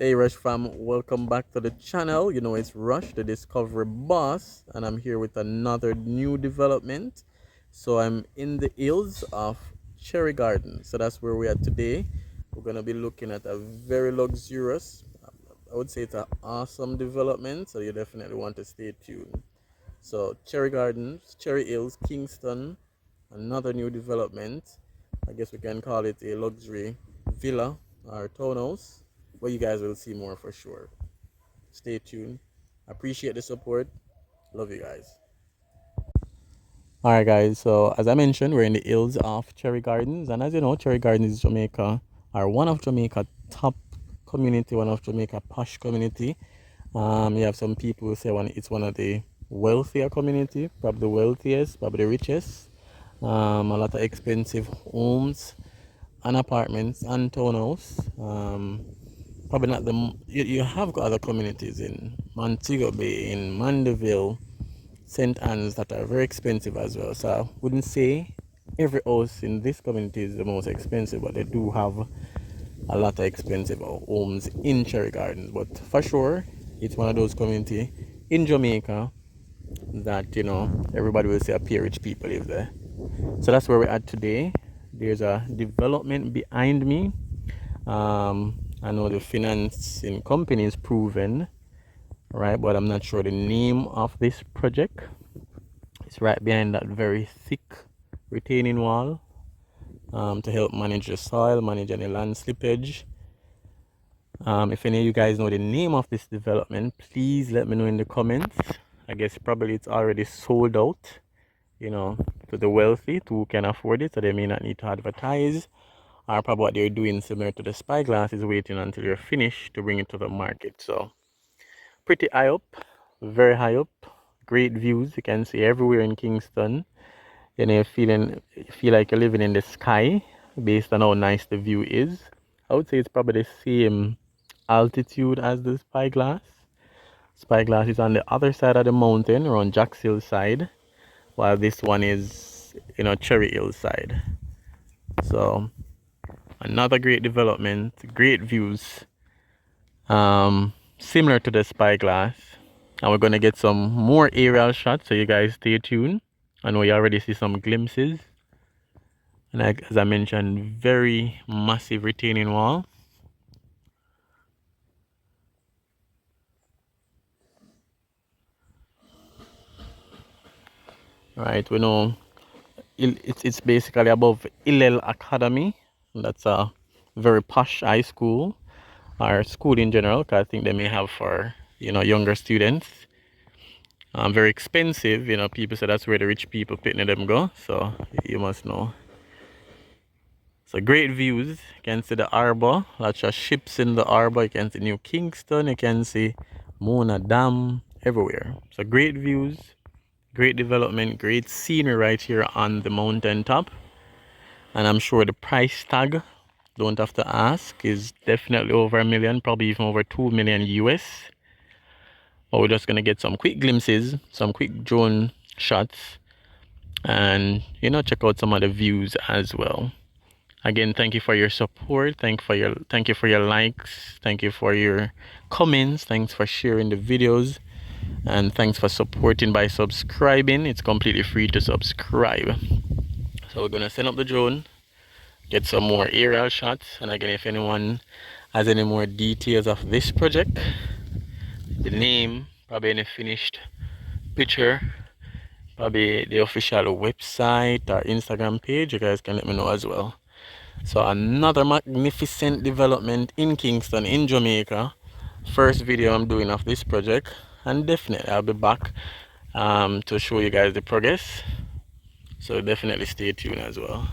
Hey Rush fam, welcome back to the channel. You know it's Rush, the Discovery Boss, and I'm here with another new development. So I'm in the hills of Cherry Garden. So that's where we are today. We're gonna be looking at a very luxurious, I would say it's an awesome development. So you definitely want to stay tuned. So Cherry Gardens, Cherry Hills, Kingston, another new development. I guess we can call it a luxury villa or townhouse, but you guys will see more for sure. Stay tuned. Appreciate the support. Love you guys. All right, guys. So as I mentioned, we're in the hills of Cherry Gardens, and as you know, Cherry Gardens is Jamaica, or one of Jamaica top community, one of Jamaica posh community. You have some people who say it's one of the wealthier community, probably the wealthiest, probably the richest. A lot of expensive homes and apartments and townhouse. Probably not you have got other communities in Montego Bay, in Mandeville, St. Anne's that are very expensive as well. So I wouldn't say every house in this community is the most expensive, but they do have a lot of expensive homes in Cherry Gardens. But for sure, it's one of those community in Jamaica that everybody will say appear rich people live there. So that's where we're at today. There's a development behind me. I know the financing company is proven, right? But I'm not sure the name of this project. It's right behind that very thick retaining wall to help manage the soil, manage any land slippage. If any of you guys know the name of this development, please let me know in the comments. I guess probably it's already sold out, to the wealthy, to who can afford it, so they may not need to advertise. Or probably what they're doing similar to the Spyglass is waiting until you're finished to bring it to the market. So pretty high up, very high up, great views. You can see everywhere in Kingston. You feel like you're living in the sky based on how nice the view is. I would say it's probably the same altitude as the Spyglass. Spyglass is on the other side of the mountain, around Jack's Hill side, while this one is, Cherry Hill side. So another great development, great views, similar to the Spyglass. And we're going to get some more aerial shots, so you guys stay tuned. I know you already see some glimpses. And as I mentioned, very massive retaining wall. Right, we know it's basically above Hillel Academy. That's a very posh high school, or school in general, because I think they may have for younger students. Very expensive, people say that's where the rich people picnic them go, so you must know. So great views. You can see the harbor, lots of ships in the harbor. You can see New Kingston, you can see Mona Dam, everywhere. So great views, great development, great scenery right here on the mountain top. And I'm sure the price tag, don't have to ask, is definitely over $1 million, probably even over 2 million US. But we're just gonna get some quick glimpses, some quick drone shots, and check out some of the views as well. Again, thank you for your support. Thank you for your likes. Thank you for your comments. Thanks for sharing the videos, and thanks for supporting by subscribing. It's completely free to subscribe. So we're gonna send up the drone, get some more aerial shots, and again, if anyone has any more details of this project, the name, probably any finished picture, probably the official website or Instagram page, you guys can let me know as well. So another magnificent development in Kingston, in Jamaica. First video I'm doing of this project, and definitely I'll be back to show you guys the progress. So definitely stay tuned as well.